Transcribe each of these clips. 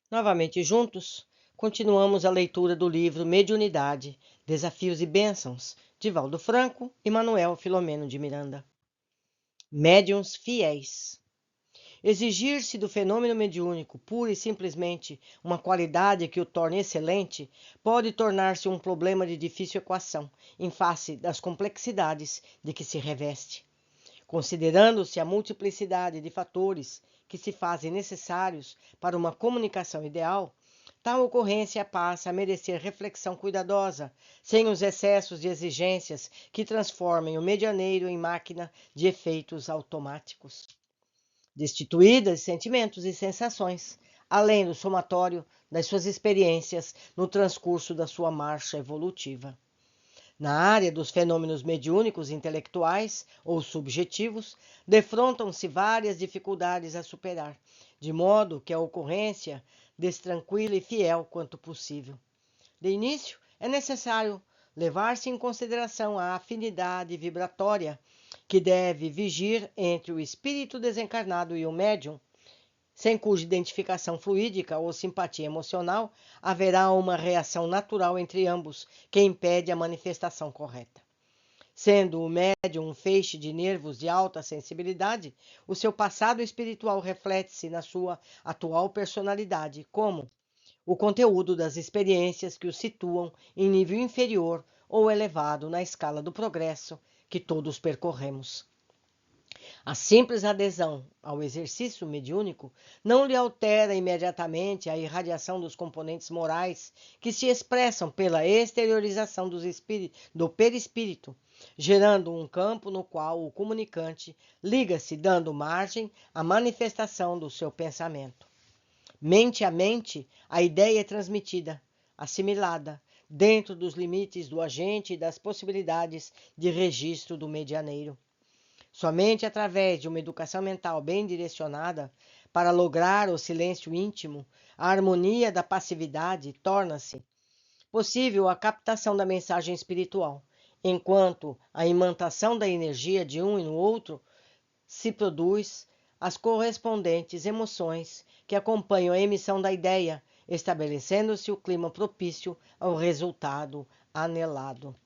Novamente juntos, continuamos a leitura do livro Mediunidade, Desafios e Bênçãos, de Valdo Franco e Manuel Filomeno de Miranda. Médiuns fiéis. Exigir-se do fenômeno mediúnico pura e simplesmente uma qualidade que o torne excelente pode tornar-se um problema de difícil equação, em face das complexidades de que se reveste. Considerando-se a multiplicidade de fatores que se fazem necessários para uma comunicação ideal, tal ocorrência passa a merecer reflexão cuidadosa, sem os excessos de exigências que transformem o medianeiro em máquina de efeitos automáticos, destituída de sentimentos e sensações, além do somatório das suas experiências no transcurso da sua marcha evolutiva. Na área dos fenômenos mediúnicos intelectuais ou subjetivos, defrontam-se várias dificuldades a superar, de modo que a ocorrência destranquila e fiel quanto possível. De início, é necessário levar-se em consideração a afinidade vibratória que deve vigir entre o espírito desencarnado e o médium, sem cuja identificação fluídica ou simpatia emocional haverá uma reação natural entre ambos que impede a manifestação correta. Sendo o médium um feixe de nervos de alta sensibilidade, o seu passado espiritual reflete-se na sua atual personalidade, como o conteúdo das experiências que o situam em nível inferior ou elevado na escala do progresso que todos percorremos. A simples adesão ao exercício mediúnico não lhe altera imediatamente a irradiação dos componentes morais que se expressam pela exteriorização do perispírito, gerando um campo no qual o comunicante liga-se dando margem à manifestação do seu pensamento. Mente a mente, a ideia é transmitida, assimilada, dentro dos limites do agente e das possibilidades de registro do medianeiro. Somente através de uma educação mental bem direcionada para lograr o silêncio íntimo, a harmonia da passividade torna-se possível a captação da mensagem espiritual, enquanto a imantação da energia de um e no outro se produz as correspondentes emoções que acompanham a emissão da ideia, estabelecendo-se o clima propício ao resultado anelado.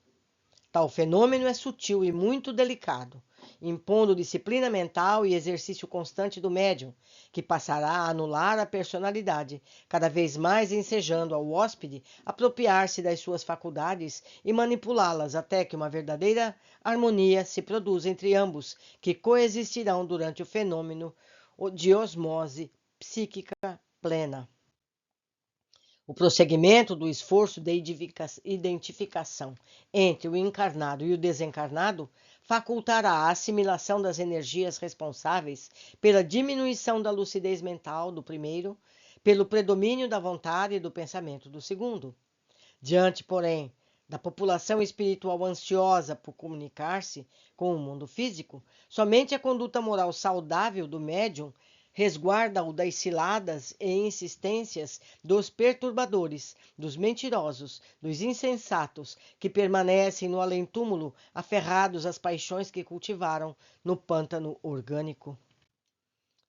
Tal fenômeno é sutil e muito delicado, impondo disciplina mental e exercício constante do médium, que passará a anular a personalidade, cada vez mais ensejando ao hóspede apropriar-se das suas faculdades e manipulá-las até que uma verdadeira harmonia se produza entre ambos, que coexistirão durante o fenômeno de osmose psíquica plena. O prosseguimento do esforço de identificação entre o encarnado e o desencarnado facultará a assimilação das energias responsáveis pela diminuição da lucidez mental do primeiro, pelo predomínio da vontade e do pensamento do segundo. Diante, porém, da população espiritual ansiosa por comunicar-se com o mundo físico, somente a conduta moral saudável do médium resguarda-o das ciladas e insistências dos perturbadores, dos mentirosos, dos insensatos, que permanecem no além-túmulo aferrados às paixões que cultivaram no pântano orgânico.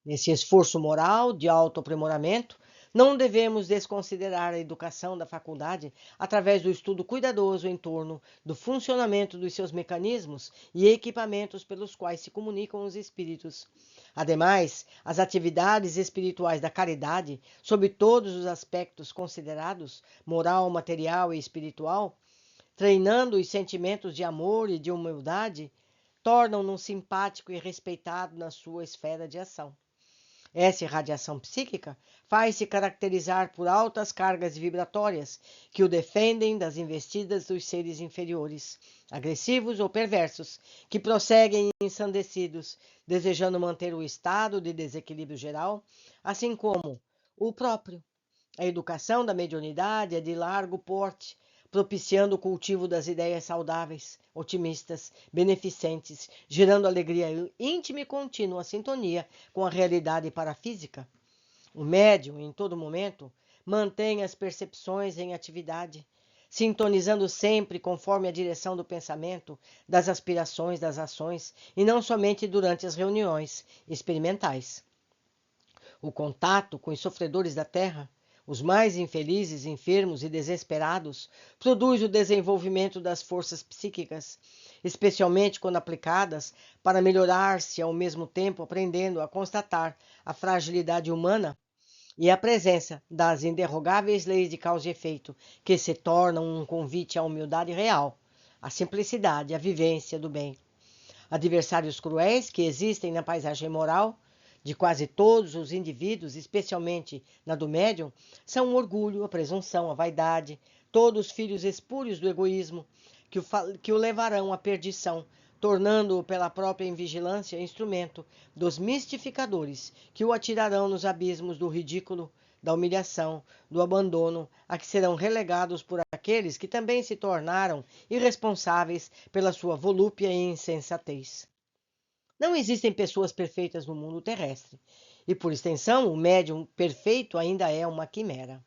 Nesse esforço moral de autoaprimoramento, não devemos desconsiderar a educação da faculdade através do estudo cuidadoso em torno do funcionamento dos seus mecanismos e equipamentos pelos quais se comunicam os espíritos. Ademais, as atividades espirituais da caridade, sob todos os aspectos considerados, moral, material e espiritual, treinando os sentimentos de amor e de humildade, tornam-no simpático e respeitado na sua esfera de ação. Essa irradiação psíquica faz-se caracterizar por altas cargas vibratórias que o defendem das investidas dos seres inferiores, agressivos ou perversos, que prosseguem ensandecidos, desejando manter o estado de desequilíbrio geral, assim como o próprio. A educação da mediunidade é de largo porte, propiciando o cultivo das ideias saudáveis, otimistas, beneficentes, gerando alegria íntima e contínua sintonia com a realidade parafísica. O médium, em todo momento, mantém as percepções em atividade, sintonizando sempre conforme a direção do pensamento, das aspirações, das ações, e não somente durante as reuniões experimentais. O contato com os sofredores da terra, os mais infelizes, enfermos e desesperados, produz o desenvolvimento das forças psíquicas, especialmente quando aplicadas para melhorar-se ao mesmo tempo aprendendo a constatar a fragilidade humana e a presença das inderrogáveis leis de causa e efeito, que se tornam um convite à humildade real, à simplicidade, à vivência do bem. Adversários cruéis que existem na paisagem moral de quase todos os indivíduos, especialmente na do médium, são o orgulho, a presunção, a vaidade, todos filhos espúrios do egoísmo, que o levarão à perdição, tornando-o pela própria invigilância instrumento dos mistificadores, que o atirarão nos abismos do ridículo, da humilhação, do abandono, a que serão relegados por aqueles que também se tornaram irresponsáveis pela sua volúpia e insensatez. Não existem pessoas perfeitas no mundo terrestre, e por extensão, o médium perfeito ainda é uma quimera.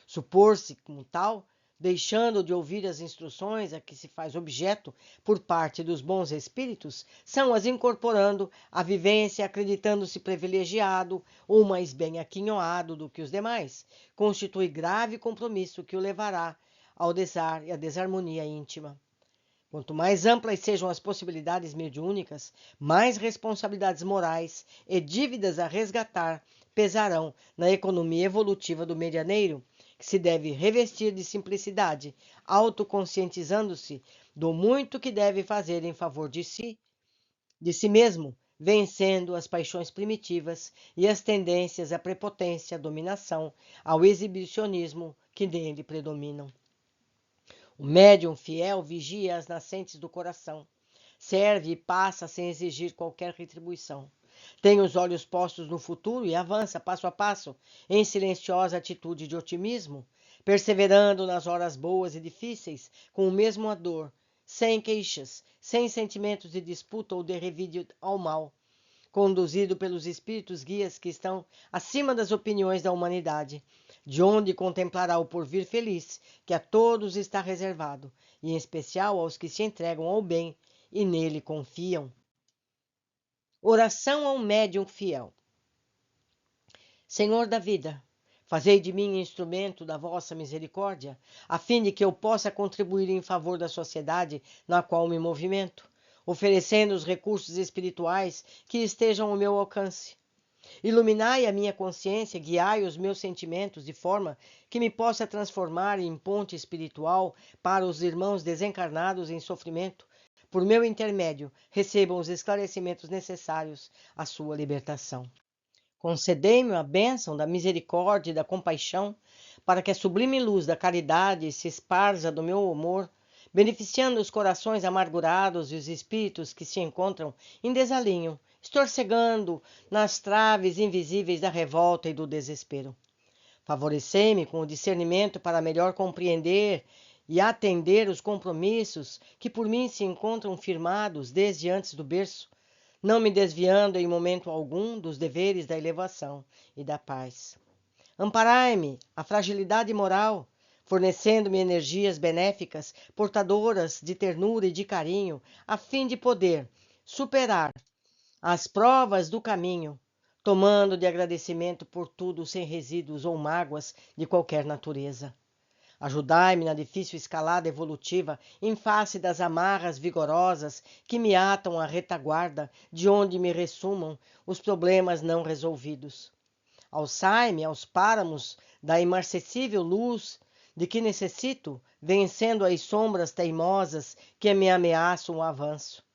Supor-se como tal, deixando de ouvir as instruções a que se faz objeto por parte dos bons espíritos, são as incorporando à vivência, acreditando-se privilegiado ou mais bem aquinhoado do que os demais, constitui grave compromisso que o levará ao desar e à desarmonia íntima. Quanto mais amplas sejam as possibilidades mediúnicas, mais responsabilidades morais e dívidas a resgatar pesarão na economia evolutiva do medianeiro, que se deve revestir de simplicidade, autoconscientizando-se do muito que deve fazer em favor de si mesmo, vencendo as paixões primitivas e as tendências à prepotência, à dominação, ao exibicionismo que nele predominam. O médium fiel vigia as nascentes do coração, serve e passa sem exigir qualquer retribuição. Tem os olhos postos no futuro e avança passo a passo, em silenciosa atitude de otimismo, perseverando nas horas boas e difíceis, com o mesmo ardor, sem queixas, sem sentimentos de disputa ou de revide ao mal, conduzido pelos espíritos guias que estão acima das opiniões da humanidade, de onde contemplará o porvir feliz que a todos está reservado, e em especial aos que se entregam ao bem e nele confiam. Oração ao médium fiel. Senhor da vida, fazei de mim instrumento da vossa misericórdia, a fim de que eu possa contribuir em favor da sociedade na qual me movimento, oferecendo os recursos espirituais que estejam ao meu alcance. Iluminai a minha consciência, guiai os meus sentimentos de forma que me possa transformar em ponte espiritual para os irmãos desencarnados em sofrimento. Por meu intermédio, recebam os esclarecimentos necessários à sua libertação. Concedei-me a bênção da misericórdia e da compaixão, para que a sublime luz da caridade se esparza do meu amor, beneficiando os corações amargurados e os espíritos que se encontram em desalinho, estorcegando nas traves invisíveis da revolta e do desespero. Favorecei-me com o discernimento para melhor compreender e atender os compromissos que por mim se encontram firmados desde antes do berço, não me desviando em momento algum dos deveres da elevação e da paz. Amparai-me a fragilidade moral, fornecendo-me energias benéficas, portadoras de ternura e de carinho, a fim de poder superar as provas do caminho, tomando de agradecimento por tudo sem resíduos ou mágoas de qualquer natureza. Ajudai-me na difícil escalada evolutiva em face das amarras vigorosas que me atam à retaguarda, de onde me ressumam os problemas não resolvidos. Alçai-me aos páramos da imarcessível luz de que necessito, vencendo as sombras teimosas que me ameaçam o avanço.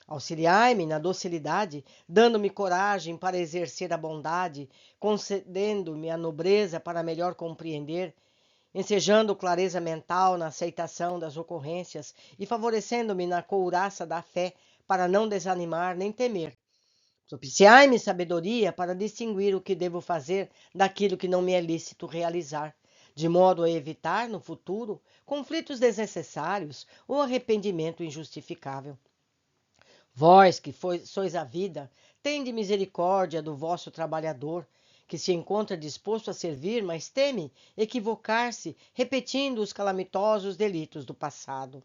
Auxiliai-me na docilidade, dando-me coragem para exercer a bondade, concedendo-me a nobreza para melhor compreender, ensejando clareza mental na aceitação das ocorrências e favorecendo-me na couraça da fé para não desanimar nem temer. Propiciai-me sabedoria para distinguir o que devo fazer daquilo que não me é lícito realizar, de modo a evitar, no futuro, conflitos desnecessários ou arrependimento injustificável. Vós, que sois a vida, tende misericórdia do vosso trabalhador, que se encontra disposto a servir, mas teme equivocar-se, repetindo os calamitosos delitos do passado.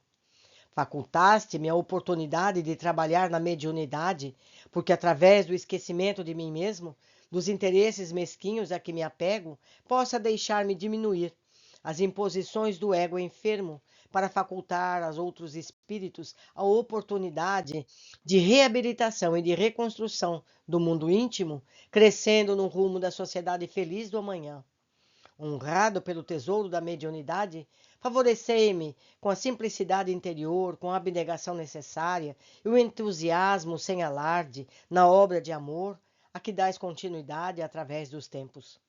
Facultaste-me a oportunidade de trabalhar na mediunidade, porque através do esquecimento de mim mesmo, dos interesses mesquinhos a que me apego, possa deixar-me diminuir as imposições do ego enfermo para facultar aos outros espíritos a oportunidade de reabilitação e de reconstrução do mundo íntimo, crescendo no rumo da sociedade feliz do amanhã. Honrado pelo tesouro da mediunidade, favorecei-me com a simplicidade interior, com a abnegação necessária e o entusiasmo sem alarde na obra de amor a que dais continuidade através dos tempos.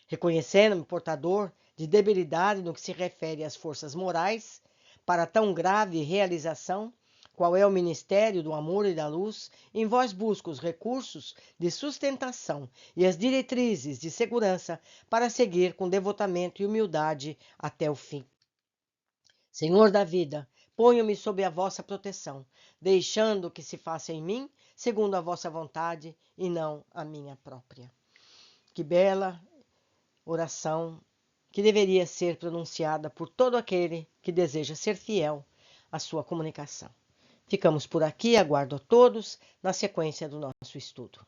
Reconhecendo-me portador de debilidade no que se refere às forças morais, para tão grave realização, qual é o ministério do amor e da luz, em vós busco os recursos de sustentação e as diretrizes de segurança para seguir com devotamento e humildade até o fim. Senhor da vida, ponho-me sob a vossa proteção, deixando que se faça em mim segundo a vossa vontade e não a minha própria. Que bela oração que deveria ser pronunciada por todo aquele que deseja ser fiel à sua comunicação. Ficamos por aqui, aguardo a todos na sequência do nosso estudo.